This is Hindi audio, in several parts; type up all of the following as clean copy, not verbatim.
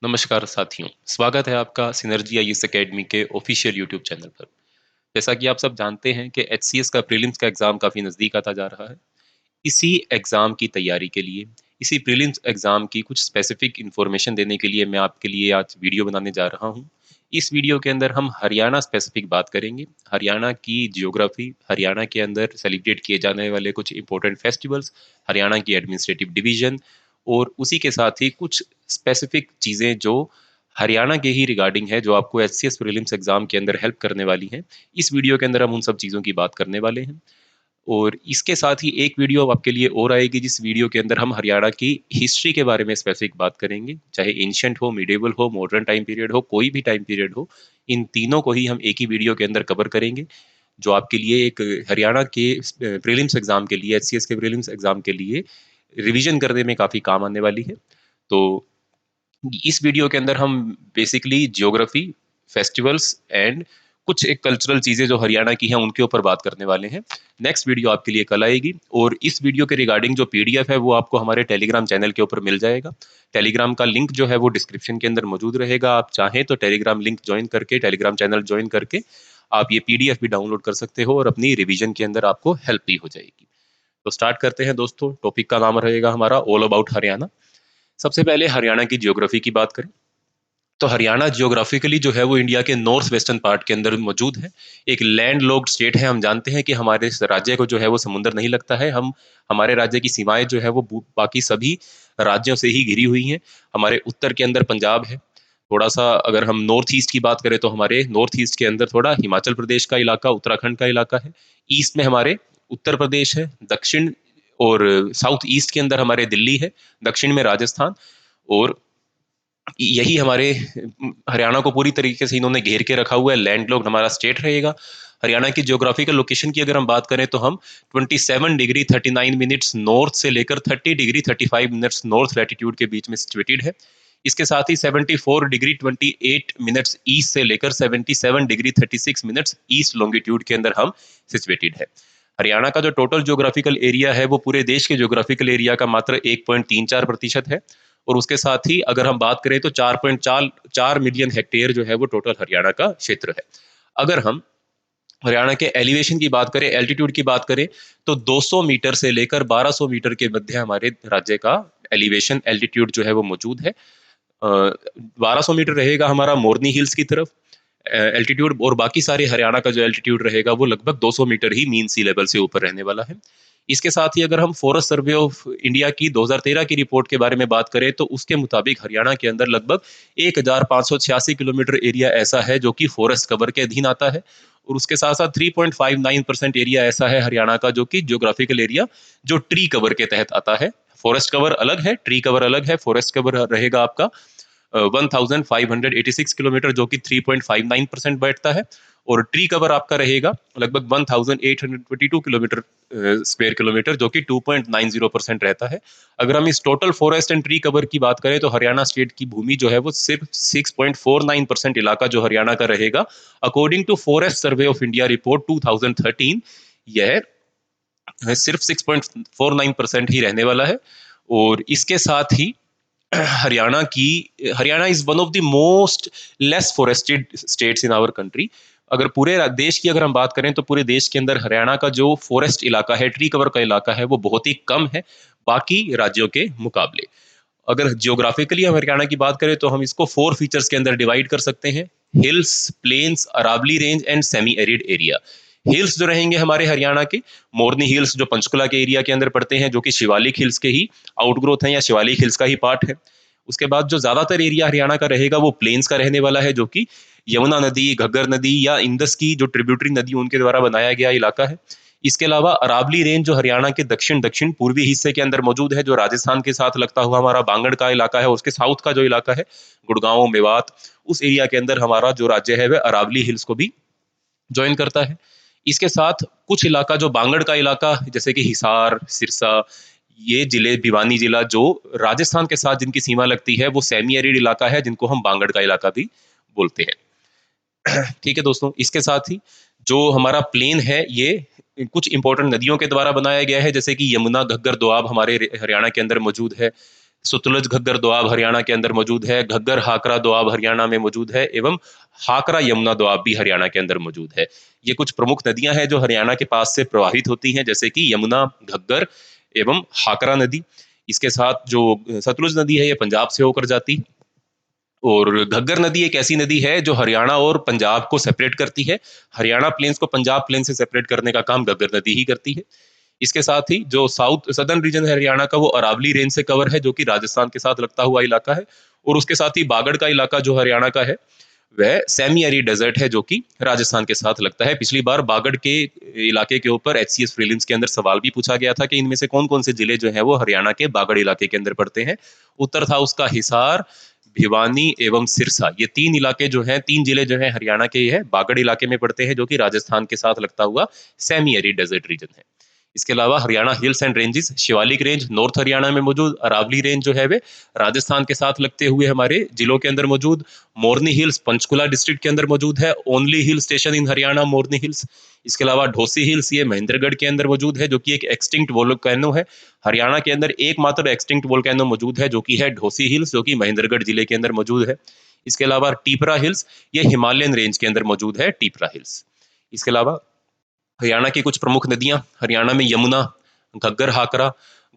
नमस्कार साथियों, स्वागत है आपका सिनर्जी आईएएस एकेडमी के ऑफिशियल यूट्यूब चैनल पर। जैसा कि आप सब जानते हैं कि एचसीएस का प्रीलिम्स का एग्ज़ाम काफ़ी नज़दीक आता जा रहा है। इसी एग्ज़ाम की तैयारी के लिए, इसी प्रीलिम्स एग्ज़ाम की कुछ स्पेसिफिक इन्फॉर्मेशन देने के लिए मैं आपके लिए आज वीडियो बनाने जा रहा हूँ। इस वीडियो के अंदर हम हरियाणा स्पेसिफिक बात करेंगे, हरियाणा की जियोग्राफी, हरियाणा के अंदर सेलिब्रेट किए जाने वाले कुछ इंपॉर्टेंट फेस्टिवल्स, हरियाणा की एडमिनिस्ट्रेटिव डिवीज़न और उसी के साथ ही कुछ स्पेसिफिक चीज़ें जो हरियाणा के ही रिगार्डिंग है, जो आपको एचसीएस प्रीलिम्स एग्ज़ाम के अंदर हेल्प करने वाली हैं। इस वीडियो के अंदर हम उन सब चीज़ों की बात करने वाले हैं। और इसके साथ ही एक वीडियो अब आपके लिए और आएगी, जिस वीडियो के अंदर हम हरियाणा की हिस्ट्री के बारे में स्पेसिफिक बात करेंगे। चाहे एंशिएंट हो, मिडिएवल हो, मॉडर्न टाइम पीरियड हो, कोई भी टाइम पीरियड हो, इन तीनों को ही हम एक ही वीडियो के अंदर कवर करेंगे, जो आपके लिए एक हरियाणा के प्रीलिम्स एग्ज़ाम के लिए, एचसीएस के प्रीलिम्स एग्ज़ाम के लिए रिवीजन करने में काफ़ी काम आने वाली है। तो इस वीडियो के अंदर हम बेसिकली ज्योग्राफी, फेस्टिवल्स एंड कुछ एक कल्चरल चीज़ें जो हरियाणा की हैं उनके ऊपर बात करने वाले हैं। नेक्स्ट वीडियो आपके लिए कल आएगी और इस वीडियो के रिगार्डिंग जो पीडीएफ है वो आपको हमारे टेलीग्राम चैनल के ऊपर मिल जाएगा। टेलीग्राम का लिंक जो है वो डिस्क्रिप्शन के अंदर मौजूद रहेगा। आप चाहें तो टेलीग्राम लिंक ज्वाइन करके, टेलीग्राम चैनल ज्वाइन करके आप ये पीडीएफ भी डाउनलोड कर सकते हो और अपनी रिवीजन के अंदर आपको हेल्प भी हो जाएगी। तो स्टार्ट करते हैं दोस्तों। टॉपिक का नाम रहेगा हमारा ऑल अबाउट हरियाणा। सबसे पहले हरियाणा की ज्योग्राफी की बात करें तो हरियाणा जियोग्राफिकली जो है वो इंडिया के नॉर्थ वेस्टर्न पार्ट के अंदर मौजूद है। एक लैंड लॉक्ड स्टेट है। हम जानते हैं कि हमारे राज्य को जो है वो समुद्र नहीं लगता है। हम हमारे राज्य की सीमाएं जो है वो बाकी सभी राज्यों से ही घिरी हुई हैं। हमारे उत्तर के अंदर पंजाब है। थोड़ा सा अगर हम नॉर्थ ईस्ट की बात करें तो हमारे नॉर्थ ईस्ट के अंदर थोड़ा हिमाचल प्रदेश का इलाका, उत्तराखंड का इलाका है। ईस्ट में हमारे उत्तर प्रदेश है। दक्षिण और साउथ ईस्ट के अंदर हमारे दिल्ली है। दक्षिण में राजस्थान। और यही हमारे हरियाणा को पूरी तरीके से इन्होंने घेर के रखा हुआ है। लैंडलॉक्ड हमारा स्टेट रहेगा। हरियाणा की ज्योग्राफिकल लोकेशन की अगर हम बात करें तो हम 27 डिग्री 39 मिनट्स नॉर्थ से लेकर 30 डिग्री 35 मिनट्स नॉर्थ लैटिट्यूड के बीच में सिचुएटेड है। इसके साथ ही 74 डिग्री 28 मिनट्स ईस्ट से लेकर 77 डिग्री 36 मिनट्स ईस्ट लॉन्गिट्यूड के अंदर हम सिचुएटेड है। हरियाणा का जो टोटल ज्योग्राफिकल एरिया है वो पूरे देश के ज्योग्राफिकल एरिया का मात्र 1.34% है। और उसके साथ ही अगर हम बात करें तो 4.4 मिलियन हेक्टेयर जो है वो टोटल हरियाणा का क्षेत्र है। अगर हम हरियाणा के एलिवेशन की बात करें, एल्टीट्यूड की बात करें, तो 200 मीटर से लेकर 1200 मीटर के मध्य हमारे राज्य का एलिवेशन एल्टीट्यूड जो है वो मौजूद है। 1200 मीटर रहेगा हमारा मोरनी हिल्स की तरफ एल्टीट्यूड, और बाकी सारे हरियाणा का जो एल्टीट्यूड रहेगा वो लगभग 200 मीटर ही मीन सी लेवल से ऊपर रहने वाला है। इसके साथ ही अगर हम फॉरेस्ट सर्वे ऑफ इंडिया की 2013 की रिपोर्ट के बारे में बात करें तो उसके मुताबिक हरियाणा के अंदर लगभग 1586 किलोमीटर एरिया ऐसा है जो कि फॉरेस्ट कवर के अधीन आता है। और उसके साथ साथ 3.59% एरिया ऐसा है हरियाणा का जो कि ज्योग्राफिकल एरिया जो ट्री कवर के तहत आता है। फॉरेस्ट कवर अलग है, ट्री कवर अलग है। फॉरेस्ट कवर रहेगा आपका 1586 किलोमीटर जो कि 3.59% बैठता है। और ट्री कवर आपका रहेगा लगभग 1822 किलोमीटर स्क्वायर किलोमीटर जो कि 2.90% रहता है। अगर हम इस total forest and tree cover की बात करें तो हरियाणा स्टेट की भूमि जो है वो सिर्फ 6.49% इलाका जो हरियाणा का रहेगा according to forest survey of India report 2013। यह सिर्फ 6.49% ही रहने वाला है। और इसके साथ ही हरियाणा की Haryana is one of the most less forested states in our country. अगर पूरे देश की अगर हम बात करें तो पूरे देश के अंदर हरियाणा का जो फॉरेस्ट इलाका है, ट्री कवर का इलाका है, वो बहुत ही कम है बाकी राज्यों के मुकाबले। अगर जियोग्राफिकली हम हरियाणा की बात करें तो हम इसको 4 फीचर्स के अंदर डिवाइड कर सकते हैं: hills, plains, Aravalli range and semi arid area. Hills जो रहेंगे हमारे हरियाणा के, मोरनी हिल्स जो पंचकुला के एरिया के अंदर पड़ते हैं, जो कि शिवालिक हिल्स के ही आउटग्रोथ है या शिवालिक हिल्स का ही पार्ट है। उसके बाद जो ज्यादातर एरिया हरियाणा का रहेगा वो प्लेन्स का रहने वाला है, जो कि यमुना नदी, घग्गर नदी या इंदस की जो ट्रिब्यूटरी नदी उनके द्वारा बनाया गया इलाका है। इसके अलावा अरावली रेंज जो हरियाणा के दक्षिण दक्षिण पूर्वी हिस्से के अंदर मौजूद है, जो राजस्थान के साथ लगता हुआ हमारा बांगड़ का इलाका है, और उसके साउथ का जो इलाका है गुड़गांव, मेवात, उस एरिया के अंदर हमारा जो राज्य है वह अरावली हिल्स को भी ज्वाइन करता है। इसके साथ कुछ इलाका जो बांगड़ का इलाका, जैसे कि हिसार, सिरसा, ये जिले, भिवानी जिला जो राजस्थान के साथ जिनकी सीमा लगती है, वो सेमी एरिड इलाका है जिनको हम बांगड़ का इलाका भी बोलते हैं। ठीक है दोस्तों, इसके साथ ही जो हमारा प्लेन है ये कुछ इंपॉर्टेंट नदियों के द्वारा बनाया गया है, जैसे कि यमुना, घग्गर, दोआब हमारे हरियाणा के अंदर मौजूद है। सतलुज घग्गर दोआब हरियाणा के अंदर मौजूद है, घग्गर हाकरा दोआब हरियाणा में मौजूद है, एवं हाकरा यमुना दोआब भी हरियाणा के अंदर मौजूद है। ये कुछ प्रमुख नदियां हैं जो हरियाणा के पास से प्रवाहित होती हैं, जैसे कि यमुना, घग्गर एवं हाकरा नदी। इसके साथ जो सतलुज नदी है ये पंजाब से होकर जाती है, और घग्गर नदी एक ऐसी नदी है जो हरियाणा और पंजाब को सेपरेट करती है। हरियाणा प्लेन्स को पंजाब प्लेन से सेपरेट करने का काम घग्गर नदी ही करती है। इसके साथ ही जो साउथ सदर्न रीजन है हरियाणा का, वो अरावली रेंज से कवर है, जो कि राजस्थान के साथ लगता हुआ इलाका है। और उसके साथ ही बागड़ का इलाका जो हरियाणा का है, वह सेमी एरिड डेजर्ट है, जो कि राजस्थान के साथ लगता है। पिछली बार बागड़ के इलाके के ऊपर एचसीएस प्रीलिम्स के अंदर सवाल भी पूछा गया था कि इनमें से कौन कौन से जिले जो है वो हरियाणा के बागड़ इलाके के अंदर पड़ते हैं। उत्तर था उसका हिसार, भिवानी एवं सिरसा। ये तीन इलाके जो हैं, तीन जिले जो हैं हरियाणा के, ये है बागड़ इलाके में पड़ते हैं, जो कि राजस्थान के साथ लगता हुआ सेमी एरिड डेजर्ट रीजन है। इसके अलावा Haryana hills and ranges, Shivalik range north Haryana में मौजूद, अरावली रेंज जो है वे राजस्थान के साथ लगते हुए हमारे जिलों के अंदर मौजूद, मोरनी हिल्स पंचकुला डिस्ट्रिक्ट के अंदर मौजूद है, ओनली हिल स्टेशन इन हरियाणा मोरनी हिल्स। इसके अलावा ढोसी हिल्स ये महेंद्रगढ़ के अंदर मौजूद है, जो कि एक एक्सटिंक्ट वोल्केनो है। हरियाणा के अंदर एकमात्र एक्सटिंक्ट वोल्केनो मौजूद है, जो कि है ढोसी हिल्स, जो कि महेंद्रगढ़ जिले के अंदर मौजूद है। इसके अलावा टीपरा हिल्स, ये हिमालयन रेंज के अंदर मौजूद है, टीपरा हिल्स। इसके अलावा हरियाणा की कुछ प्रमुख नदियां, हरियाणा में यमुना, घग्गर हाकरा।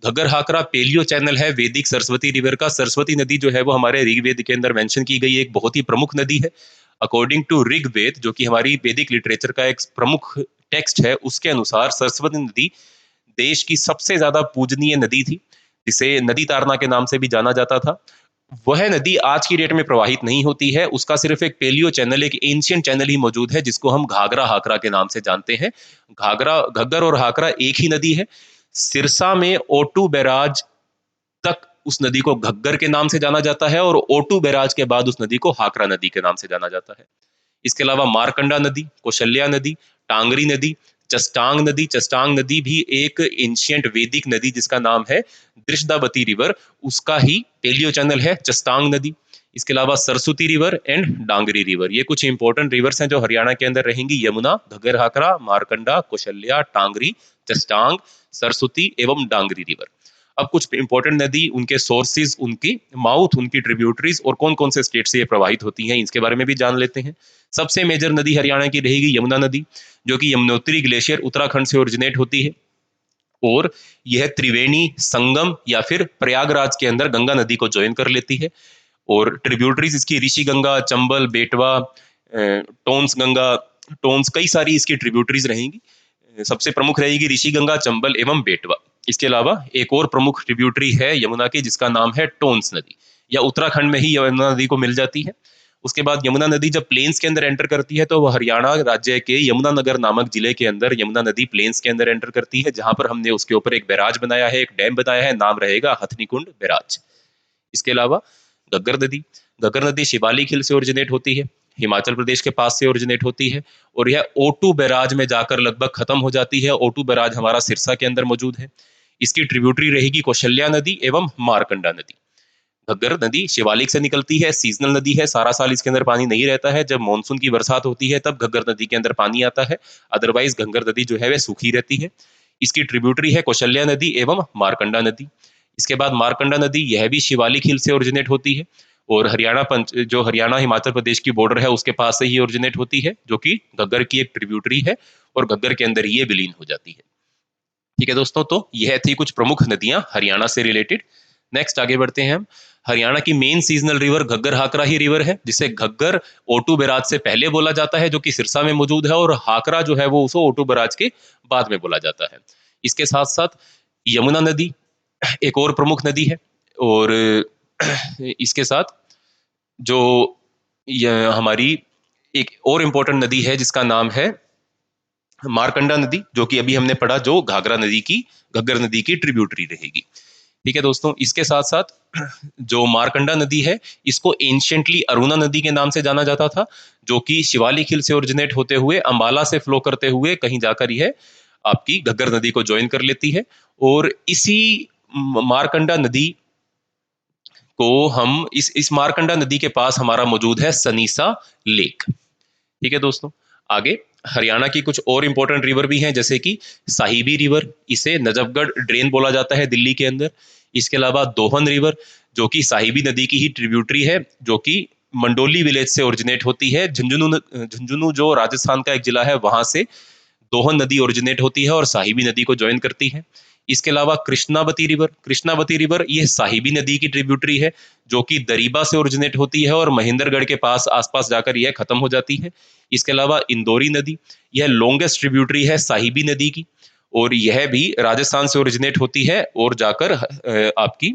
घग्गर हाकरा पेलियो चैनल है वैदिक सरस्वती रिवर का। सरस्वती नदी जो है वो हमारे ऋग्वेद के अंदर मेंशन की गई एक बहुत ही प्रमुख नदी है। अकॉर्डिंग टू ऋग्वेद, जो कि हमारी वैदिक लिटरेचर का एक प्रमुख टेक्स्ट है, उसके अनुसार सरस्वती नदी देश की सबसे ज्यादा पूजनीय नदी थी, जिसे नदी तारना के नाम से भी जाना जाता था। वह नदी आज की डेट में प्रवाहित नहीं होती है, उसका सिर्फ एक पेलियो चैनल, एक एंशियंट चैनल ही मौजूद है, जिसको हम घाघरा हाकरा के नाम से जानते हैं। घाघरा, घग्गर और हाकरा एक ही नदी है। सिरसा में ओटू बैराज तक उस नदी को घग्गर के नाम से जाना जाता है, और ओटू बैराज के बाद उस नदी को हाकरा नदी के नाम से जाना जाता है। इसके अलावा मारकंडा नदी, कौशल्या नदी, टांगरी नदी, चस्टांग नदी भी एक एंशियंट वैदिक नदी जिसका नाम है दृशदावती रिवर, उसका ही पेलियो चैनल है चस्टांग नदी। इसके अलावा Saraswati river and Dangri river, ये कुछ इंपॉर्टेंट रिवर्स हैं जो हरियाणा के अंदर रहेंगी। यमुना, घग्गर हाकरा, मारकंडा, कौशल्या, टांगरी, चस्टांग, सरस्वती एवं डांगरी रिवर। अब कुछ इंपॉर्टेंट नदी, उनके सोर्सेज, उनकी माउथ, उनकी ट्रिब्यूटरीज और कौन कौन से स्टेट से ये प्रवाहित होती हैं, इसके बारे में भी जान लेते हैं। सबसे मेजर नदी हरियाणा की रहेगी यमुना नदी, जो कि यमुनोत्री ग्लेशियर उत्तराखंड से ओरिजिनेट होती है, और यह त्रिवेणी संगम या फिर प्रयागराज के अंदर गंगा नदी को ज्वाइन कर लेती है। और ट्रिब्यूटरीज इसकी ऋषि गंगा, चंबल, बेटवा, टोन्स गंगा, टोन्स, कई सारी इसकी ट्रिब्यूटरीज रहेंगी। सबसे प्रमुख रहेगी ऋषि गंगा, चंबल एवं बेटवा। इसके अलावा एक और प्रमुख ट्रिब्यूटरी है यमुना की, जिसका नाम है टोन्स नदी, या उत्तराखंड में ही यमुना नदी को मिल जाती है। उसके बाद यमुना नदी जब प्लेन्स के अंदर एंटर करती है, तो वह हरियाणा राज्य के यमुनानगर नामक जिले के अंदर यमुना नदी प्लेन्स के अंदर एंटर करती है, जहां पर हमने उसके ऊपर एक बैराज बनाया है, एक डैम बनाया है, नाम रहेगा हथनीकुंड बैराज। इसके अलावा घग्गर नदी, घग्गर नदी शिवालिक हिल से ओरिजिनेट होती है, हिमाचल प्रदेश के पास से ओरिजिनेट होती है, और यह ओटू बैराज में जाकर लगभग खत्म हो जाती है। ओटू बैराज हमारा सिरसा के अंदर मौजूद है। इसकी ट्रिब्यूटरी रहेगी कौशल्या नदी एवं मारकंडा नदी। घग्गर नदी शिवालिक से निकलती है, सीजनल नदी है, सारा साल इसके अंदर पानी नहीं रहता है। जब मानसून की बरसात होती है तब घग्गर नदी के अंदर पानी आता है, अदरवाइज घग्गर नदी जो है वह सूखी रहती है। इसकी ट्रिब्यूटरी है कौशल्या नदी एवं मारकंडा नदी। इसके बाद मारकंडा नदी, यह भी शिवालिक हिल से ओरिजिनेट होती है, और जो हरियाणा हिमाचल प्रदेश की बॉर्डर है उसके पास से ही ओरिजिनेट होती है, जो कि घग्गर की एक ट्रिब्यूटरी है, और घग्गर के अंदर ये विलीन हो जाती है। ठीक है दोस्तों, तो यह थी कुछ प्रमुख नदियां हरियाणा से रिलेटेड। नेक्स्ट आगे बढ़ते हैं हम। हरियाणा की मेन सीजनल रिवर घग्गर हाकरा ही रिवर है, जिसे घग्गर ओटू बैराज से पहले बोला जाता है, जो कि सिरसा में मौजूद है, और हाकरा जो है वो उसको ओटू बैराज के बाद में बोला जाता है। इसके साथ साथ यमुना नदी एक और प्रमुख नदी है, और इसके साथ जो हमारी एक और इम्पोर्टेंट नदी है जिसका नाम है मारकंडा नदी, जो कि अभी हमने पढ़ा, जो घाघरा नदी की, घग्गर नदी की ट्रिब्यूटरी रहेगी। ठीक है दोस्तों, इसके साथ साथ जो मारकंडा नदी है, इसको एंशियंटली अरुणा नदी के नाम से जाना जाता था, जो कि शिवालिक हिल से ओरिजिनेट होते हुए अंबाला से फ्लो करते हुए कहीं जाकर यह आपकी घग्गर नदी को ज्वाइन कर लेती है। और इसी मारकंडा नदी को हम इस मारकंडा नदी के पास हमारा मौजूद है सनीसा लेक। ठीक है दोस्तों, आगे हरियाणा की कुछ और इंपॉर्टेंट रिवर भी हैं, जैसे कि साहिबी रिवर, इसे नजफगढ़ ड्रेन बोला जाता है दिल्ली के अंदर। इसके अलावा दोहन रिवर जो कि साहिबी नदी की ही ट्रिब्यूटरी है, जो कि मंडोली विलेज से ओरिजिनेट होती है। झुंझुनू जो राजस्थान का एक जिला है, वहां से दोहन नदी ओरिजिनेट होती है और साहिबी नदी को ज्वाइन करती है। इसके अलावा कृष्णावती रिवर ये साहिबी नदी की ट्रिब्यूटरी है, जो कि दरीबा से ओरिजिनेट होती है और महेंद्रगढ़ के पास आसपास जाकर यह खत्म हो जाती है। इसके अलावा इंदौरी नदी, यह लॉन्गेस्ट ट्रिब्यूटरी है साहिबी नदी की, और यह भी राजस्थान से ओरिजिनेट होती है और जाकर आपकी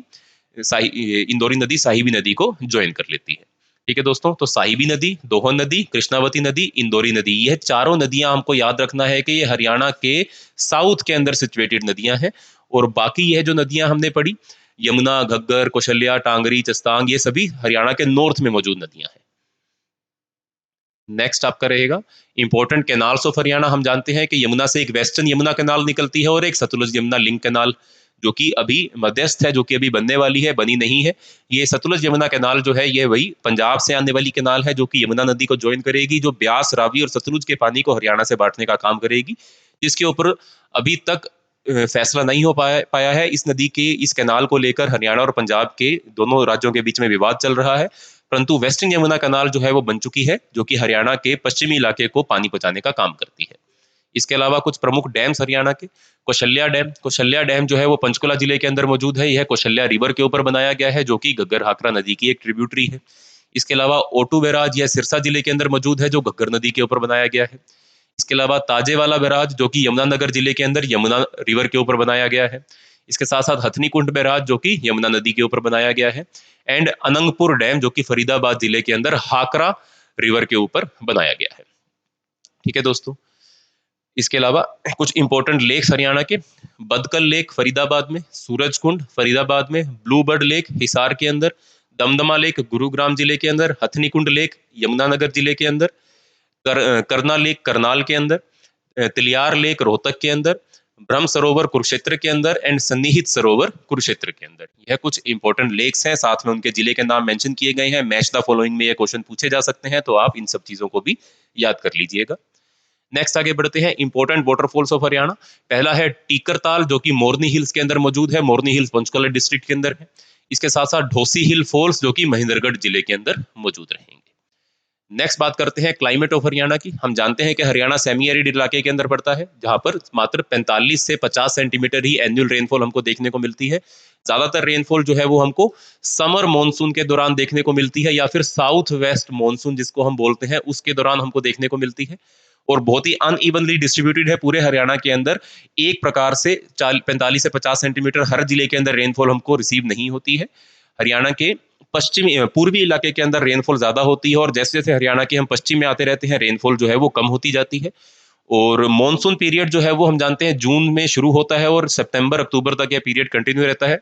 इंदौरी नदी साहिबी नदी को ज्वाइन कर लेती है। ठीक है दोस्तों, तो साहिबी नदी, दोहन नदी, कृष्णावती नदी, इंदौरी नदी, यह चारों नदियां हमको याद रखना है कि ये हरियाणा के साउथ के अंदर सिचुएटेड नदियां हैं। और बाकी यह जो नदियां हमने पढ़ी, यमुना, घग्गर, कौशल्या, टांगरी, चस्तांग, ये सभी हरियाणा के नॉर्थ में मौजूद नदियां हैं। नेक्स्ट आपका रहेगा इंपॉर्टेंट कैनाल्स ऑफ हरियाणा। हम जानते हैं कि यमुना से एक वेस्टर्न यमुना कैनाल निकलती है और एक सतलुज यमुना लिंक कैनाल, जो कि अभी मध्यस्थ है, जो कि अभी बनने वाली है, बनी नहीं है। ये सतलुज यमुना कैनाल जो है, ये वही पंजाब से आने वाली कैनाल है, जो कि यमुना नदी को ज्वाइन करेगी, जो ब्यास, रावी और सतलुज के पानी को हरियाणा से बांटने का काम करेगी, जिसके ऊपर अभी तक फैसला नहीं हो पाया है। इस नदी के, इस कैनाल को लेकर हरियाणा और पंजाब के दोनों राज्यों के बीच में विवाद चल रहा है, परंतु वेस्टर्न यमुना कैनाल जो है वो बन चुकी है, जो कि हरियाणा के पश्चिमी इलाके को पानी पहुंचाने का काम करती है। इसके अलावा कुछ प्रमुख डैम्स हरियाणा के, कौशल्या डैम जो है वो पंचकुला जिले के अंदर मौजूद है। यह कौशल्या रिवर के ऊपर बनाया गया है, जो कि घग्गर हाकरा नदी की एक ट्रिब्यूटरी है। इसके अलावा ओटू बैराज यह सिरसा जिले के अंदर मौजूद है, जो घग्गर नदी के ऊपर बनाया गया है। इसके अलावा ताजेवाला बैराज जो कि यमुनानगर जिले के अंदर यमुना रिवर के ऊपर बनाया गया है। इसके साथ साथ हथनी कुंड बैराज जो कि यमुना नदी के ऊपर बनाया गया है। एंड अनंगपुर डैम जो कि फरीदाबाद जिले के अंदर हाकरा रिवर के ऊपर बनाया गया है। ठीक है दोस्तों, इसके अलावा कुछ इंपॉर्टेंट लेक्स हरियाणा के, बदकल लेक फरीदाबाद में, सूरज कुंड फरीदाबाद में, ब्लू बर्ड लेक हिसार के अंदर, दमदमा लेक गुरुग्राम जिले के अंदर, हथनी कुंड लेक यमुनानगर जिले के अंदर, करना लेक करनाल के अंदर, तिलियार लेक रोहतक के अंदर, ब्रह्म सरोवर कुरुक्षेत्र के अंदर एंड सन्निहित सरोवर कुरुक्षेत्र के अंदर। यह कुछ इंपॉर्टेंट लेक्स हैं, साथ में उनके जिले के नाम मेंशन किए गए हैं। मैच द फॉलोइंग में ये क्वेश्चन पूछे जा सकते हैं, तो आप इन सब चीजों को भी याद कर लीजिएगा। नेक्स्ट आगे बढ़ते हैं, इंपॉर्टेंट वाटरफॉल्स ऑफ हरियाणा। पहला है टीकरताल, जो कि मोरनी हिल्स के अंदर मौजूद है। मोरनी हिल्स पंचकुला डिस्ट्रिक्ट के अंदर है। इसके साथ साथ ढोसी हिल फॉल्स, जो कि महेंद्रगढ़ जिले के अंदर मौजूद रहेंगे। नेक्स्ट बात करते हैं क्लाइमेट ऑफ हरियाणा की। हम जानते हैं कि हरियाणा सेमी एरिड इलाके के अंदर पड़ता है, जहां पर मात्र 45 से 50 सेंटीमीटर ही एनुअल रेनफॉल हमको देखने को मिलती है। ज्यादातर रेनफॉल जो है वो हमको समर मॉनसून के दौरान देखने को मिलती है, या फिर साउथ वेस्ट मॉनसून जिसको हम बोलते हैं, उसके दौरान हमको देखने को मिलती है। और बहुत ही अनइवनली डिस्ट्रीब्यूटेड है पूरे हरियाणा के अंदर। एक प्रकार से 45 से 50 सेंटीमीटर हर जिले के अंदर रेनफॉल हमको रिसीव नहीं होती है। हरियाणा के पश्चिमी पूर्वी इलाके के अंदर रेनफॉल ज्यादा होती है, और जैसे जैसे हरियाणा के हम पश्चिम में आते रहते हैं, रेनफॉल जो है वो कम होती जाती है। और मॉनसून पीरियड जो है वो हम जानते हैं जून में शुरू होता है और सितंबर अक्टूबर तक यह पीरियड कंटिन्यू रहता है।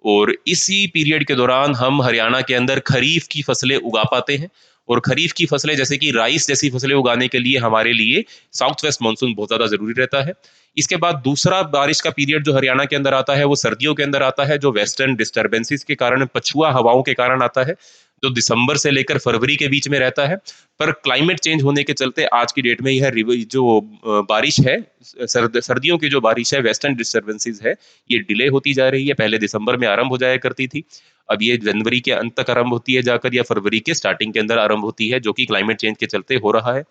और इसी पीरियड के दौरान हम हरियाणा के अंदर खरीफ की फसलें उगा पाते हैं। और खरीफ की फसलें जैसे कि राइस जैसी फसलें उगाने के लिए हमारे लिए साउथ वेस्ट मानसून बहुत ज़्यादा ज़रूरी रहता है। इसके बाद दूसरा बारिश का पीरियड जो हरियाणा के अंदर आता है वो सर्दियों के अंदर आता है, जो वेस्टर्न डिस्टर्बेंसेस के कारण, पछुआ हवाओं के कारण आता है, जो दिसंबर से लेकर फरवरी के बीच में रहता है। पर क्लाइमेट चेंज होने के चलते आज की डेट में यह जो बारिश है, सर्दियों की जो बारिश है, वेस्टर्न डिस्टर्बेंसेस है, ये डिले होती जा रही है। पहले दिसंबर में आरंभ हो जाया करती थी, अब ये जनवरी के अंत तक आरंभ होती है जाकर, या फरवरी के स्टार्टिंग के अंदर आरंभ होती है, जो कि क्लाइमेट चेंज के चलते हो रहा है।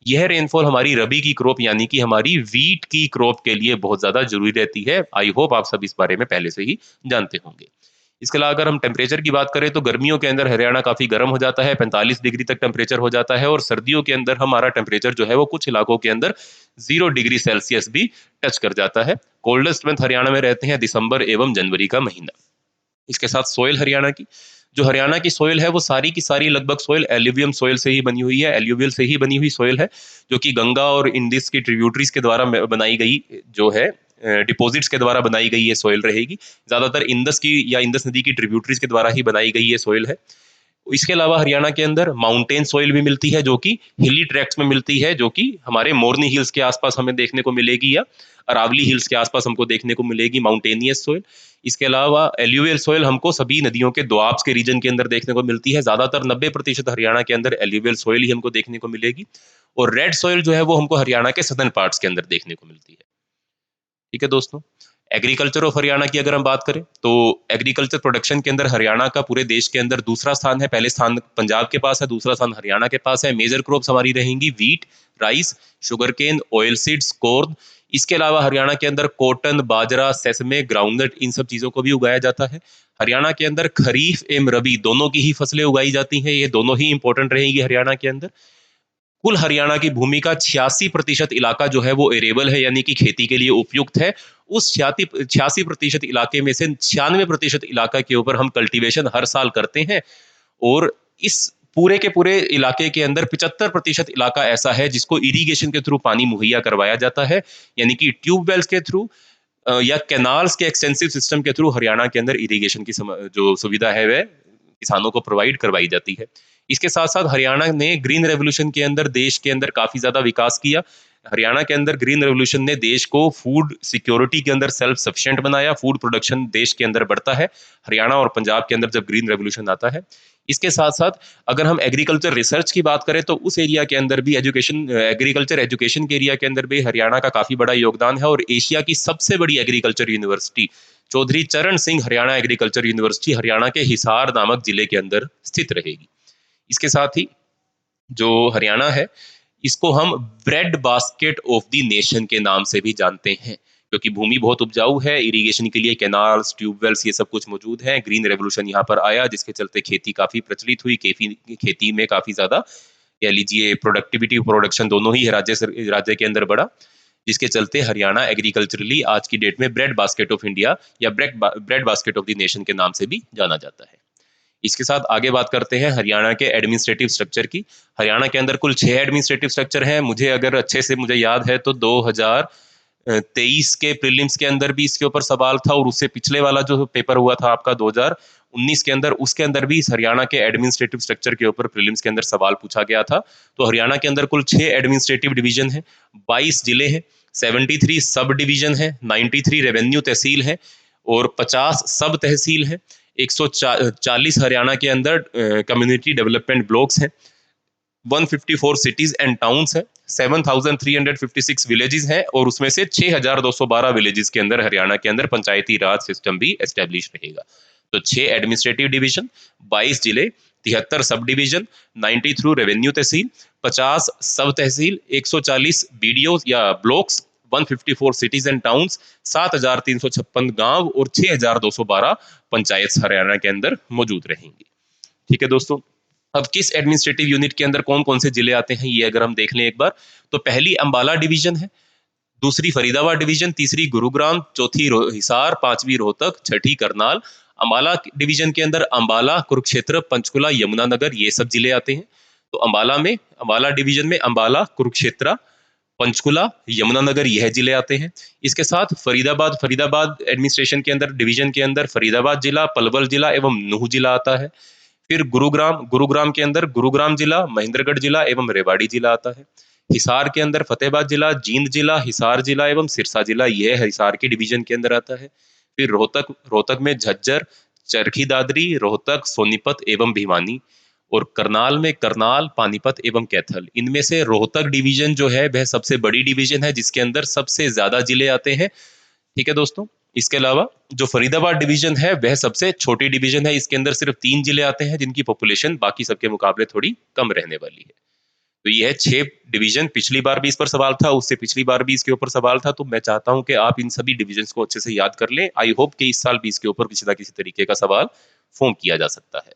यह रेनफॉल हमारी रबी की क्रॉप यानी कि हमारी वीट की क्रॉप के लिए बहुत ज्यादा जरूरी रहती है। आई होप आप सब इस बारे में पहले से ही जानते होंगे। इसके अलावा अगर हम टेम्परेचर की बात करें तो गर्मियों के अंदर हरियाणा काफी गर्म हो जाता है, 45 डिग्री तक टेम्परेचर हो जाता है। और सर्दियों के अंदर हमारा टेम्परेचर जो है वो कुछ इलाकों के अंदर 0 डिग्री सेल्सियस भी टच कर जाता है। कोल्डेस्ट मंथ हरियाणा में रहते हैं दिसंबर एवं जनवरी का महीना। इसके साथ सोयल हरियाणा की, जो हरियाणा की सोयल है वो सारी की सारी लगभग सोयल एल्यूवियम सोयल से ही बनी हुई है, एल्यूवियल से ही बनी हुई सोयल है, जो कि गंगा और इंडिस की ट्रिब्यूटरीज के द्वारा बनाई गई जो है, डिपॉजिट्स के द्वारा बनाई गई ये सोयल रहेगी। ज्यादातर इंदस की या इंदस नदी की ट्रिब्यूटरीज के द्वारा ही बनाई गई ये सोयल है। इसके अलावा हरियाणा के अंदर माउंटेन सोइल भी मिलती है, जो कि हिली ट्रैक्ट्स में मिलती है, जो कि हमारे मोरनी हिल्स के आसपास हमें देखने को मिलेगी, या अरावली हिल्स के आसपास हमको देखने को मिलेगी माउंटेनियस सोइल। इसके अलावा एल्यूवियल सोइल हमको सभी नदियों के दोआब्स के रीजन के अंदर देखने को मिलती है। ज्यादातर 90% हरियाणा के अंदर एल्यूवियल सोइल ही हमको देखने को मिलेगी। और रेड सोइल जो है वो हमको हरियाणा के सदर्न पार्ट्स के अंदर देखने को मिलती है। ठीक है दोस्तों, एग्रीकल्चर ऑफ हरियाणा की अगर हम बात करें तो एग्रीकल्चर प्रोडक्शन के अंदर हरियाणा का पूरे देश के अंदर दूसरा स्थान है। पहले स्थान पंजाब के पास है, दूसरा स्थान हरियाणा के पास है। मेजर क्रॉप्स हमारी रहेंगी wheat, rice, sugar cane, oil seeds, corn. इसके अलावा हरियाणा के अंदर कॉटन, बाजरा, सेसमे, ग्राउंडनट, इन सब चीजों को भी उगाया जाता है। हरियाणा के अंदर खरीफ एवं रबी दोनों की ही फसलें उगाई जाती हैं। ये दोनों ही इंपॉर्टेंट रहेंगी हरियाणा के अंदर। कुल हरियाणा की भूमि का 86% इलाका जो है वो एरेबल है, यानी कि खेती के लिए उपयुक्त है। उस 86% इलाके में से 96% इलाका के ऊपर हम कल्टीवेशन हर साल करते हैं। और इस पूरे के पूरे इलाके के अंदर 75% इलाका ऐसा है जिसको इरिगेशन के थ्रू पानी मुहैया करवाया जाता है, यानी कि ट्यूबवेल्स के थ्रू या कैनाल्स के एक्सटेंसिव सिस्टम के थ्रू हरियाणा के अंदर इरिगेशन की जो सुविधा है वह किसानों को प्रोवाइड करवाई जाती है। इसके साथ साथ हरियाणा ने ग्रीन रेवोल्यूशन के अंदर देश के अंदर काफी ज्यादा विकास किया। हरियाणा के अंदर ग्रीन रेवोल्यूशन ने देश को फूड सिक्योरिटी के अंदर सेल्फ सफिशिएंट बनाया। फूड प्रोडक्शन देश के अंदर बढ़ता है हरियाणा और पंजाब के अंदर जब ग्रीन रेवोल्यूशन आता है। इसके साथ साथ अगर हम एग्रीकल्चर रिसर्च की बात करें तो उस एरिया के अंदर भी एग्रीकल्चर एजुकेशन के एरिया के अंदर भी हरियाणा का काफी बड़ा योगदान है। और एशिया की सबसे बड़ी एग्रीकल्चर यूनिवर्सिटी चौधरी चरण सिंह हरियाणा एग्रीकल्चर यूनिवर्सिटी हरियाणा के हिसार नामक जिले के अंदर स्थित रहेगी। इसके साथ ही जो हरियाणा है इसको हम bread basket of the nation के नाम से भी जानते हैं, क्योंकि भूमि बहुत उपजाऊ है। इरिगेशन के लिए कैनाल्स, ट्यूबवेल्स, ये सब कुछ मौजूद है। ग्रीन रेवोल्यूशन यहाँ पर आया जिसके चलते खेती काफी प्रचलित हुई। खेती में काफी ज्यादा कह लीजिए प्रोडक्टिविटी, प्रोडक्शन दोनों ही राज्य के अंदर बढ़ा, जिसके चलते हरियाणा एग्रीकल्चरली आज की डेट में ब्रेड बास्केट ऑफ इंडिया या bread basket of the nation के नाम से भी जाना जाता है। इसके साथ आगे बात करते हैं हरियाणा के एडमिनिस्ट्रेटिव स्ट्रक्चर की। हरियाणा के अंदर कुल 6 एडमिनिस्ट्रेटिव स्ट्रक्चर हैं। मुझे अगर अच्छे से मुझे याद है तो 2023 के प्रीलिम्स के अंदर भी इसके ऊपर सवाल था, और उससे पिछले वाला जो पेपर हुआ था आपका 2019 के अंदर, उसके अंदर भी हरियाणा के एडमिनिस्ट्रेटिव स्ट्रक्चर के ऊपर प्रीलिम्स के अंदर सवाल पूछा गया था। तो हरियाणा के अंदर कुल 6 एडमिनिस्ट्रेटिव डिवीजन है, 22 जिले हैं, 73 सब डिवीजन है, 93 रेवेन्यू तहसील है और 50 सब तहसील है। 140 हरियाणा के अंदर कम्युनिटी डेवलपमेंट ब्लॉक्स हैं, 154 सिटीज एंड टाउन्स है, 7356 विलेजेस हैं, और उसमें से 6212 विलेजेस के अंदर हरियाणा के अंदर पंचायती राज सिस्टम भी एस्टेब्लिश रहेगा। तो 6 एडमिनिस्ट्रेटिव डिवीजन, 22 जिले, 73 सब डिवीजन, 93 रेवेन्यू तहसील, 50 सब तहसील, 140 बीडीओ या ब्लॉक्स, 154 सिटीज एंड टाउन्स, 7356 गांव और 6212 पंचायत हरियाणा के अंदर मौजूद रहेंगी। ठीक है दोस्तों, अब किस एडमिनिस्ट्रेटिव यूनिट के अंदर कौन कौन से जिले आते हैं ये अगर हम देख लें एक बार, तो पहली अंबाला डिवीजन है, दूसरी फरीदाबाद डिवीजन, तीसरी गुरुग्राम, चौथी हिसार, पांचवी रोहतक, छठी करनाल। अंबाला डिवीजन के अंदर अंबाला, कुरुक्षेत्र, पंचकुला, यमुनानगर ये सब जिले आते हैं। तो अंबाला डिवीजन में अंबाला, कुरुक्षेत्र, पंचकुला, यमुनानगर यह जिले आते हैं। इसके साथ फरीदाबाद एडमिनिस्ट्रेशन के अंदर डिवीजन के अंदर फरीदाबाद जिला, पलवल जिला एवं नूह जिला आता है। फिर गुरुग्राम के अंदर गुरुग्राम जिला, महेंद्रगढ़ जिला एवं रेवाड़ी जिला आता है। हिसार के अंदर फतेहाबाद जिला, जींद जिला, हिसार जिला एवं सिरसा जिला यह हिसार के डिवीजन के अंदर आता है। फिर रोहतक में झज्जर, चरखी दादरी, रोहतक, सोनीपत एवं भिवानी, और करनाल में करनाल, पानीपत एवं कैथल। इनमें से रोहतक डिवीजन जो है वह सबसे बड़ी डिवीजन है जिसके अंदर सबसे ज्यादा जिले आते हैं। ठीक है दोस्तों, इसके अलावा जो फरीदाबाद डिवीजन है वह सबसे छोटी डिवीजन है, इसके अंदर सिर्फ 3 जिले आते हैं जिनकी पॉपुलेशन बाकी सबके मुकाबले थोड़ी कम रहने वाली है। तो ये है 6 डिवीजन। पिछली बार भी इस पर सवाल था, उससे पिछली बार भी इसके ऊपर सवाल था, तो मैं चाहता हूं कि आप इन सभी डिवीजन को अच्छे से याद कर लें। आई होप कि इस साल भी इसके ऊपर किसी ना किसी तरीके का सवाल फॉर्म किया जा सकता है।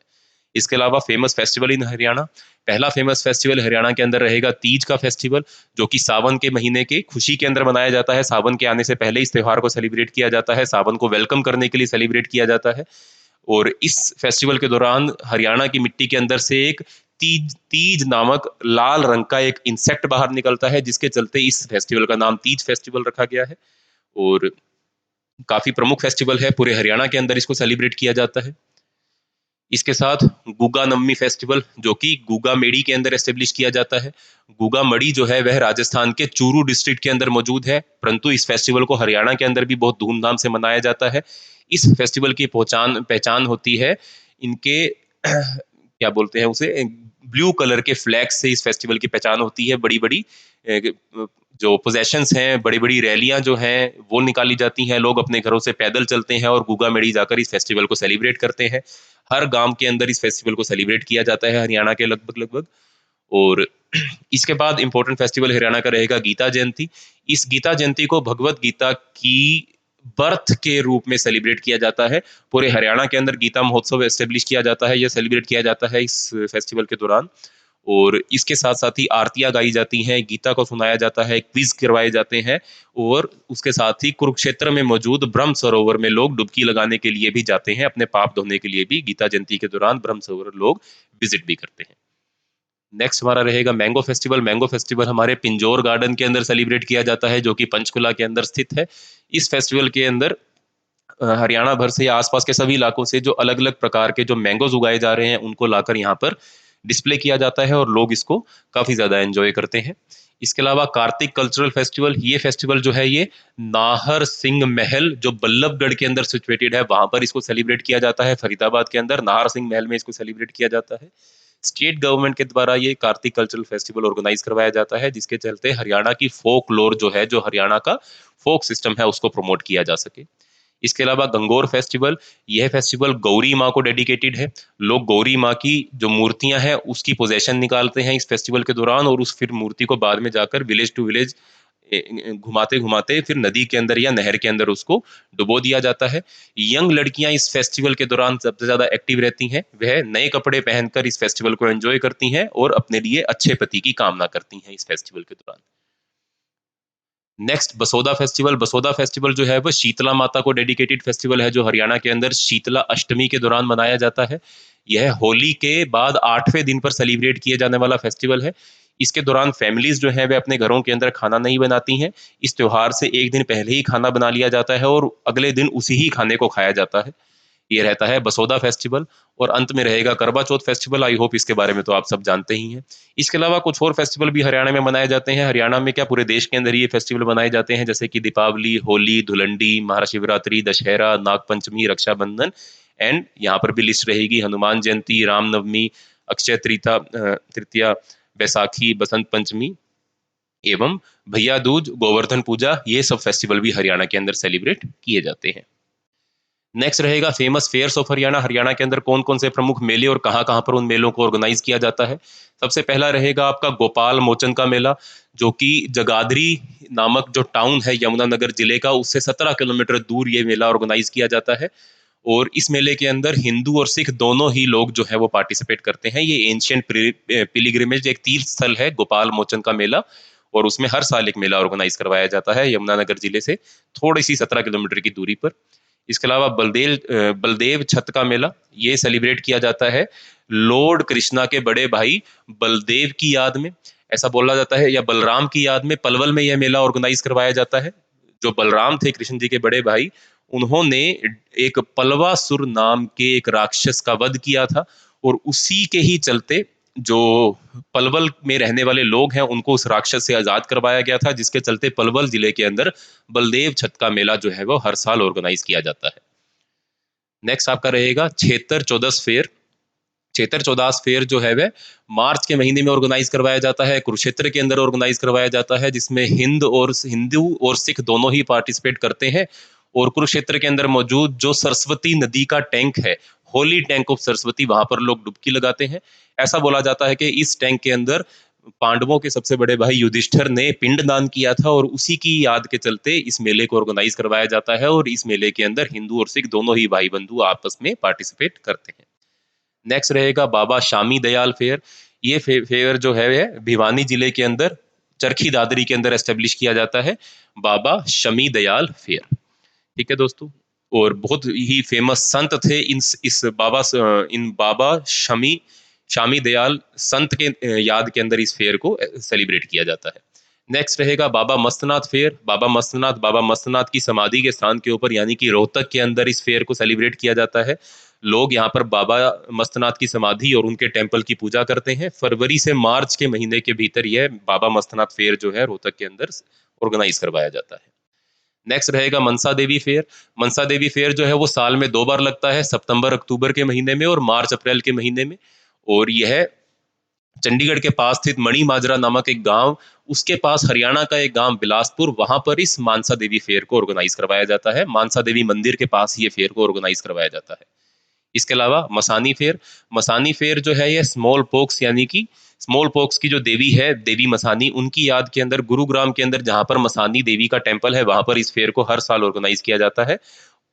इसके अलावा फेमस फेस्टिवल इन हरियाणा, पहला फेमस फेस्टिवल हरियाणा के अंदर रहेगा तीज का फेस्टिवल, जो कि सावन के महीने के खुशी के अंदर मनाया जाता है। सावन के आने से पहले इस त्योहार को सेलिब्रेट किया जाता है, सावन को वेलकम करने के लिए सेलिब्रेट किया जाता है। और इस फेस्टिवल के दौरान हरियाणा की मिट्टी के अंदर से एक तीज नामक लाल रंग का एक इंसेक्ट बाहर निकलता है, जिसके चलते इस फेस्टिवल का नाम तीज फेस्टिवल रखा गया है। और काफी प्रमुख फेस्टिवल है, पूरे हरियाणा के अंदर इसको सेलिब्रेट किया जाता है। इसके साथ गुगा नम्मी फेस्टिवल, जो कि गुगा मेड़ी के अंदर एस्टेब्लिश किया जाता है। गुगा मड़ी जो है वह राजस्थान के चूरू डिस्ट्रिक्ट के अंदर मौजूद है, परंतु इस फेस्टिवल को हरियाणा के अंदर भी बहुत धूमधाम से मनाया जाता है। इस फेस्टिवल की पहचान होती है इनके क्या बोलते हैं उसे, ब्लू कलर के फ्लैग से इस फेस्टिवल की पहचान होती है। बड़ी-बड़ी जो पोजेशंस हैं, बड़ी-बड़ी रैलियां जो हैं वो निकाली जाती हैं, लोग अपने घरों से पैदल चलते हैं और गूगा मेड़ी जाकर इस फेस्टिवल को सेलिब्रेट करते हैं। हर गांव के अंदर इस फेस्टिवल को सेलिब्रेट किया जाता है हरियाणा के लगभग-लगभग। और इसके बाद इंपॉर्टेंट फेस्टिवल हरियाणा का रहेगा गीता जयंती। इस गीता जयंती को भगवत गीता की बर्थ के रूप में सेलिब्रेट किया जाता है। पूरे हरियाणा के अंदर गीता महोत्सव एस्टेब्लिश किया जाता है, यह सेलिब्रेट किया जाता है इस फेस्टिवल के दौरान। और इसके साथ साथ ही आरतियां गाई जाती हैं, गीता को सुनाया जाता है, क्विज करवाए जाते हैं। और उसके साथ ही कुरुक्षेत्र में मौजूद ब्रह्म सरोवर में लोग डुबकी लगाने के लिए भी जाते हैं, अपने पाप धोने के लिए भी गीता जयंती के दौरान ब्रह्म सरोवर लोग विजिट भी करते हैं। नेक्स्ट हमारा रहेगा मैंगो फेस्टिवल। मैंगो फेस्टिवल हमारे पिंजौर गार्डन के अंदर सेलिब्रेट किया जाता है, जो कि पंचकुला के अंदर स्थित है। इस फेस्टिवल के अंदर हरियाणा भर से या आसपास के सभी इलाकों से जो अलग अलग प्रकार के जो मैंगोज उगाए जा रहे हैं उनको लाकर यहाँ पर डिस्प्ले किया जाता है और लोग इसको काफी ज्यादा एंजॉय करते हैं। इसके अलावा कार्तिक कल्चरल फेस्टिवल, ये फेस्टिवल जो है ये नाहर सिंह महल जो बल्लभगढ़ के अंदर सिचुएटेड है वहां पर इसको सेलिब्रेट किया जाता है। फरीदाबाद के अंदर नाहर सिंह महल में इसको सेलिब्रेट किया जाता है। स्टेट गवर्नमेंट के द्वारा ये कार्तिक कल्चरल फेस्टिवल ऑर्गेनाइज करवाया जाता है, जिसके चलते हरियाणा की फोक लोर जो है, जो हरियाणा का फोक सिस्टम है, उसको प्रमोट किया जा सके। इसके अलावा गंगोर फेस्टिवल, यह फेस्टिवल गौरी माँ को डेडिकेटेड है। लोग गौरी माँ की जो मूर्तियां हैं उसकी पोजेशन निकालते हैं इस फेस्टिवल के दौरान और उस फिर मूर्ति को बाद में जाकर विलेज टू विलेज घुमाते घुमाते फिर नदी के अंदर या नहर के अंदर उसको डुबो दिया जाता है। यंग लड़कियां इस फेस्टिवल के दौरान सबसे ज्यादा एक्टिव रहती हैं, वह नए कपड़े पहनकर इस फेस्टिवल को एंजॉय करती हैं और अपने लिए अच्छे पति की कामना करती हैं इस फेस्टिवल के दौरान। Next Basoda festival. Basoda festival जो है वह शीतला माता को डेडिकेटेड फेस्टिवल है, जो हरियाणा के अंदर शीतला अष्टमी के दौरान मनाया जाता है। यह होली के बाद 8वें दिन पर सेलिब्रेट किए जाने वाला फेस्टिवल है। इसके दौरान फैमिलीज जो है वे अपने घरों के अंदर खाना नहीं बनाती हैं। इस त्योहार से एक दिन पहले ही खाना बना लिया जाता है और अगले दिन उसी ही खाने को खाया जाता है। ये रहता है बसोदा फेस्टिवल। और अंत में रहेगा करवा चौथ फेस्टिवल। आई होप इसके बारे में तो आप सब जानते ही हैं। इसके अलावा कुछ और फेस्टिवल भी हरियाणा में मनाए जाते हैं। हरियाणा में क्या, पूरे देश के अंदर ये फेस्टिवल मनाए जाते हैं, जैसे कि दीपावली, होली, धुलंडी, महाशिवरात्रि, दशहरा, नागपंचमी, रक्षाबंधन। एंड यहाँ पर भी लिस्ट रहेगी हनुमान जयंती, रामनवमी, अक्षय तृतीया, बैसाखी, बसंत पंचमी एवं भैया दूज, गोवर्धन पूजा। ये सब फेस्टिवल भी हरियाणा के अंदर सेलिब्रेट किए जाते हैं। नेक्स्ट रहेगा famous fairs of Haryana. Haryana के अंदर कौन कौन से प्रमुख मेले और कहाँ कहाँ पर उन मेलों को ऑर्गेनाइज किया जाता है। सबसे पहला रहेगा आपका गोपाल मोचन का मेला, जो कि जगाधरी नामक जो टाउन है यमुनानगर जिले का, उससे 17 किलोमीटर दूर ये मेला ऑर्गेनाइज किया जाता है। और इस मेले के अंदर हिंदू और सिख दोनों ही लोग जो है वो पार्टिसिपेट करते हैं। ये एंशियंट पिलिग्रिमेज एक तीर्थ स्थल है गोपाल मोचन का मेला, और उसमें हर साल एक मेला ऑर्गेनाइज करवाया जाता है यमुनानगर जिले से थोड़ी सी 17 किलोमीटर की दूरी पर। इसके अलावा बलदेव छठ का मेला, ये सेलिब्रेट किया जाता है लॉर्ड कृष्णा के बड़े भाई बलदेव की याद में, ऐसा बोला जाता है, या बलराम की याद में पलवल में यह मेला ऑर्गेनाइज करवाया जाता है। जो बलराम थे कृष्ण जी के बड़े भाई, उन्होंने एक पलवासुर नाम के एक राक्षस का वध किया था, और उसी के ही चलते जो पलवल में रहने वाले लोग हैं उनको उस राक्षस से आजाद करवाया गया था, जिसके चलते पलवल जिले के अंदर बलदेव छठ का मेला जो है वो हर साल ऑर्गेनाइज किया जाता है। नेक्स्ट आपका रहेगा छेतर चौदस फेयर। छेतर चौदास फेयर जो है वह मार्च के महीने में ऑर्गेनाइज करवाया जाता है, कुरुक्षेत्र के अंदर ऑर्गेनाइज करवाया जाता है, जिसमें हिंदू और सिख दोनों ही पार्टिसिपेट करते हैं। और कुरुक्षेत्र के अंदर मौजूद जो सरस्वती नदी का टैंक है, होली टैंक ऑफ सरस्वती, वहां पर लोग डुबकी लगाते हैं। ऐसा बोला जाता है कि इस टैंक के अंदर पांडवों के सबसे बड़े भाई युधिष्ठिर ने पिंडदान किया था, और उसी की याद के चलते इस मेले को ऑर्गेनाइज करवाया जाता है, और इस मेले के अंदर हिंदू और सिख दोनों ही भाई बंधु आपस में पार्टिसिपेट करते हैं। नेक्स्ट रहेगा बाबा शामी दयाल फेयर। ये फेयर जो है भिवानी जिले के अंदर चरखी दादरी के अंदर एस्टेब्लिश किया जाता है, बाबा शमी दयाल फेयर। ठीक है दोस्तों। और बहुत ही फेमस संत थे इन बाबा शमी शामी दयाल संत के याद के अंदर इस फेयर को सेलिब्रेट किया जाता है। नेक्स्ट रहेगा बाबा मस्तनाथ फेयर। बाबा मस्तनाथ की समाधि के स्थान के ऊपर यानी कि रोहतक के अंदर इस फेयर को सेलिब्रेट किया जाता है। लोग यहाँ पर बाबा मस्तनाथ की समाधि और उनके टेम्पल की पूजा करते हैं। फरवरी से मार्च के महीने के भीतर यह बाबा मस्तनाथ फेयर जो है रोहतक के अंदर ऑर्गेनाइज करवाया जाता है। नेक्स्ट रहेगा मनसा देवी फेयर। मनसा देवी फेयर जो है वो साल में 2 बार लगता है, सितंबर अक्टूबर के महीने में और मार्च अप्रैल के महीने में। और यह चंडीगढ़ के पास स्थित मणि माजरा नामक एक गांव, उसके पास हरियाणा का एक गांव बिलासपुर, वहां पर इस मानसा देवी फेयर को ऑर्गेनाइज करवाया जाता है। मानसा देवी मंदिर के पास ये फेयर को ऑर्गेनाइज करवाया जाता है। इसके अलावा मसानी फेयर, मसानी फेयर जो है ये स्मॉल पोक्स यानी कि स्मॉल पोक्स की जो देवी है, देवी मसानी, उनकी याद के अंदर गुरुग्राम के अंदर जहां पर मसानी देवी का टेम्पल है, वहां पर इस फेयर को हर साल ऑर्गेनाइज किया जाता है।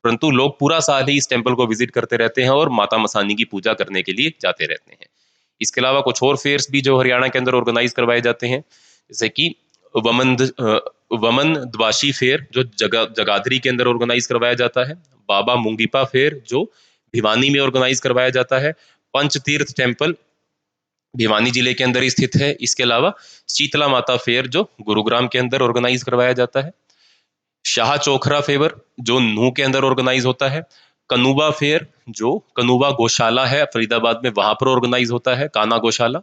परंतु लोग पूरा साल ही इस टेम्पल को विजिट करते रहते हैं और माता मसानी की पूजा करने के लिए जाते रहते हैं। इसके अलावा कुछ और फेयर्स भी जो हरियाणा के अंदर ऑर्गेनाइज करवाए जाते हैं, जैसे कि वमन वमन द्वाशी फेयर जो जगाधरी के अंदर ऑर्गेनाइज करवाया जाता है। बाबा मुंगीपा फेयर जो भिवानी में ऑर्गेनाइज करवाया जाता है। पंचतीर्थ टेम्पल भिवानी जिले के अंदर ही स्थित है। इसके अलावा शीतला माता फेयर जो गुरुग्राम के अंदर ऑर्गेनाइज करवाया जाता है। शाह चोखरा फेवर जो नूह के अंदर ऑर्गेनाइज होता है। कनुबा फेयर जो कनुबा गौशाला है फरीदाबाद में, वहां पर ऑर्गेनाइज होता है, काना गौशाला।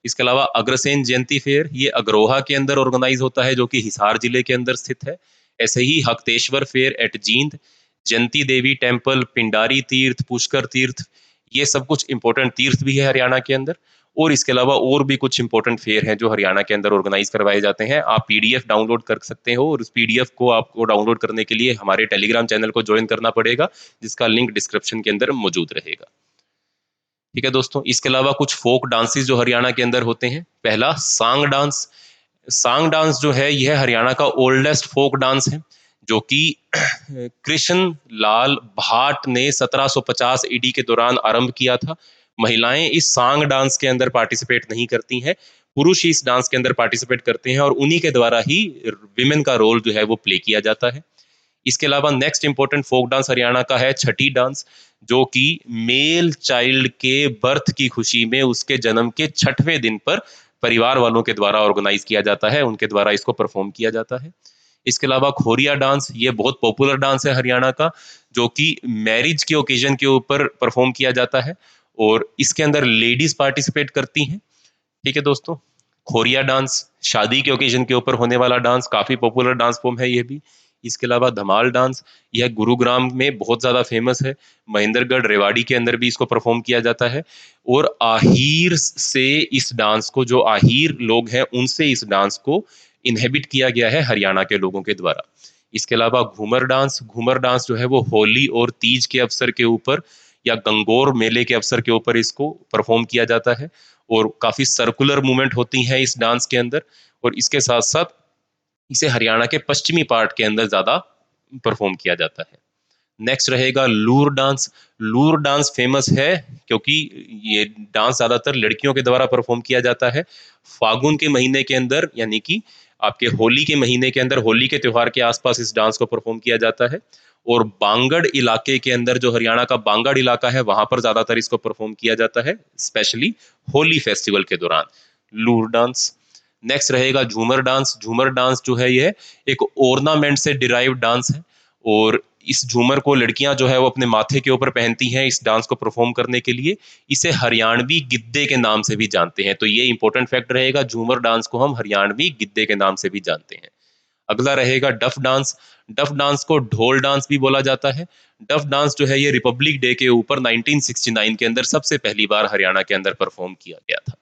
इसके अलावा अग्रसेन जयंती फेयर ये अग्रोहा के अंदर ऑर्गेनाइज होता है, जो कि हिसार जिले के अंदर स्थित है। ऐसे ही Hakteshwar fair at Jind, Jayanti Devi temple, Pindari Tirth, Pushkar तीर्थ, ये सब कुछ इंपॉर्टेंट तीर्थ भी है हरियाणा के अंदर। और इसके अलावा और भी कुछ इंपॉर्टेंट फेयर हैं जो हरियाणा के अंदर ऑर्गेनाइज करवाए जाते हैं। आप पीडीएफ डाउनलोड कर सकते हो और उस पीडीएफ को आपको डाउनलोड करने के लिए हमारे टेलीग्राम चैनल को ज्वाइन करना पड़ेगा, जिसका लिंक डिस्क्रिप्शन के अंदर मौजूद रहेगा। ठीक है दोस्तों, इसके अलावा कुछ फोक डांसेस जो हरियाणा के अंदर होते हैं। पहला सांग डांस। सांग डांस जो है यह हरियाणा का ओल्डेस्ट फोक डांस है, जो कि कृष्ण लाल भाट ने 1750 ईडी के दौरान आरंभ किया था। महिलाएं इस सांग डांस के अंदर पार्टिसिपेट नहीं करती हैं, पुरुष ही इस डांस के अंदर पार्टिसिपेट करते हैं और उन्हीं के द्वारा ही विमेन का रोल जो है वो प्ले किया जाता है। इसके अलावा next important folk dance Haryana का है छठी डांस, जो कि मेल चाइल्ड के बर्थ की खुशी में उसके जन्म के 6वें दिन पर परिवार वालों के द्वारा ऑर्गेनाइज किया जाता है, उनके द्वारा इसको परफॉर्म किया जाता है। इसके अलावा खोरिया डांस, ये बहुत पॉपुलर डांस है हरियाणा का, जो कि मैरिज के ओकेजन के ऊपर परफॉर्म किया जाता है और इसके अंदर लेडीज पार्टिसिपेट करती हैं। ठीक है दोस्तों, खोरिया डांस शादी के ओकेजन के ऊपर होने वाला डांस, काफी पॉपुलर डांस फॉर्म है ये भी। इसके अलावा धमाल डांस, यह गुरुग्राम में बहुत ज्यादा फेमस है, महेंद्रगढ़ रेवाड़ी के अंदर भी इसको परफॉर्म किया जाता है। और आहिर से इस डांस को, जो आहिर लोग हैं उनसे इस डांस को इनहेबिट किया गया है हरियाणा के लोगों के द्वारा। इसके अलावा घूमर डांस, घूमर डांस जो है वो होली और तीज के अवसर के ऊपर या गंगोर मेले के अवसर के ऊपर इसको परफॉर्म किया जाता है और काफी सर्कुलर मूवमेंट होती है इस डांस के अंदर। और इसके साथ साथ इसे हरियाणा के पश्चिमी पार्ट के अंदर ज्यादा परफॉर्म किया जाता है। नेक्स्ट रहेगा लूर डांस। लूर डांस फेमस है क्योंकि ये डांस ज्यादातर लड़कियों के द्वारा परफॉर्म किया जाता है। फागुन के महीने के अंदर यानी कि आपके होली के महीने के अंदर, होली के त्योहार के आसपास इस डांस को परफॉर्म किया जाता है। और बांगड़ इलाके के अंदर, जो हरियाणा का बांगड़ इलाका है, वहां पर ज्यादातर इसको परफॉर्म किया जाता है, स्पेशली होली फेस्टिवल के दौरान लूर डांस। नेक्स्ट रहेगा झूमर डांस। झूमर डांस जो है यह एक ऑर्नामेंट से डिराइव डांस है और इस झूमर को लड़कियां जो है वो अपने माथे के ऊपर पहनती हैं इस डांस को परफॉर्म करने के लिए। इसे हरियाणवी गिद्दे के नाम से भी जानते हैं, तो ये इंपॉर्टेंट फैक्ट रहेगा, झूमर डांस को हम हरियाणवी गिद्दे के नाम से भी जानते हैं। अगला रहेगा डफ डांस। डफ डांस को ढोल डांस भी बोला जाता है। डफ डांस जो है ये रिपब्लिक डे के ऊपर 1969 के अंदर सबसे पहली बार हरियाणा के अंदर परफॉर्म किया गया था।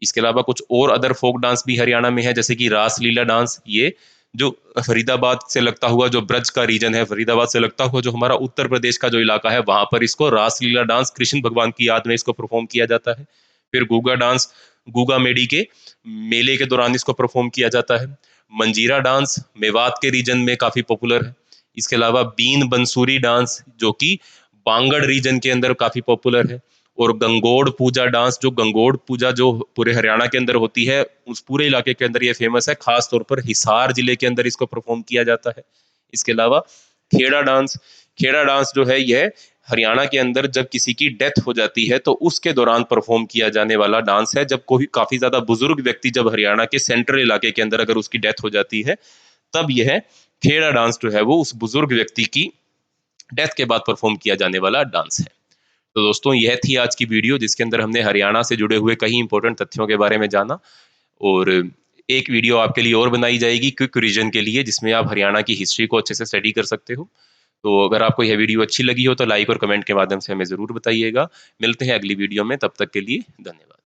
इसके अलावा कुछ और अदर फोक डांस भी हरियाणा में है, जैसे कि रासलीला डांस। ये जो फरीदाबाद से लगता हुआ जो ब्रज का रीजन है, फरीदाबाद से लगता हुआ जो हमारा उत्तर प्रदेश का जो इलाका है, वहां पर इसको रासलीला डांस कृष्ण भगवान की याद में इसको परफॉर्म किया जाता है। फिर गूगा डांस, गूगा मेडी के मेले के दौरान इसको परफॉर्म किया जाता है। मंजीरा डांस मेवात के रीजन में काफी पॉपुलर है। इसके अलावा बीन बंसूरी डांस जो कि बांगड़ रीजन के अंदर काफी पॉपुलर है। और गंगोड़ पूजा डांस, जो गंगोड़ पूजा जो पूरे हरियाणा के अंदर होती है, उस पूरे इलाके के अंदर ये फेमस है, खास तौर पर हिसार जिले के अंदर इसको परफॉर्म किया जाता है। इसके अलावा खेड़ा डांस, खेड़ा डांस जो है यह हरियाणा के अंदर जब किसी की डेथ हो जाती है तो उसके दौरान परफॉर्म किया जाने वाला डांस है। जब कोई काफी ज्यादा बुजुर्ग व्यक्ति जब हरियाणा के सेंट्रल इलाके के अंदर अगर उसकी डेथ हो जाती है, तब यह खेड़ा डांस जो है वो उस बुजुर्ग व्यक्ति की डेथ के बाद परफॉर्म किया जाने वाला डांस है। तो दोस्तों यह थी आज की वीडियो, जिसके अंदर हमने हरियाणा से जुड़े हुए कई इंपॉर्टेंट तथ्यों के बारे में जाना। और एक वीडियो आपके लिए और बनाई जाएगी क्विक रिवीजन के लिए, जिसमें आप हरियाणा की हिस्ट्री को अच्छे से स्टडी कर सकते हो। तो अगर आपको यह वीडियो अच्छी लगी हो तो लाइक और कमेंट के माध्यम से हमें ज़रूर बताइएगा। मिलते हैं अगली वीडियो में, तब तक के लिए धन्यवाद।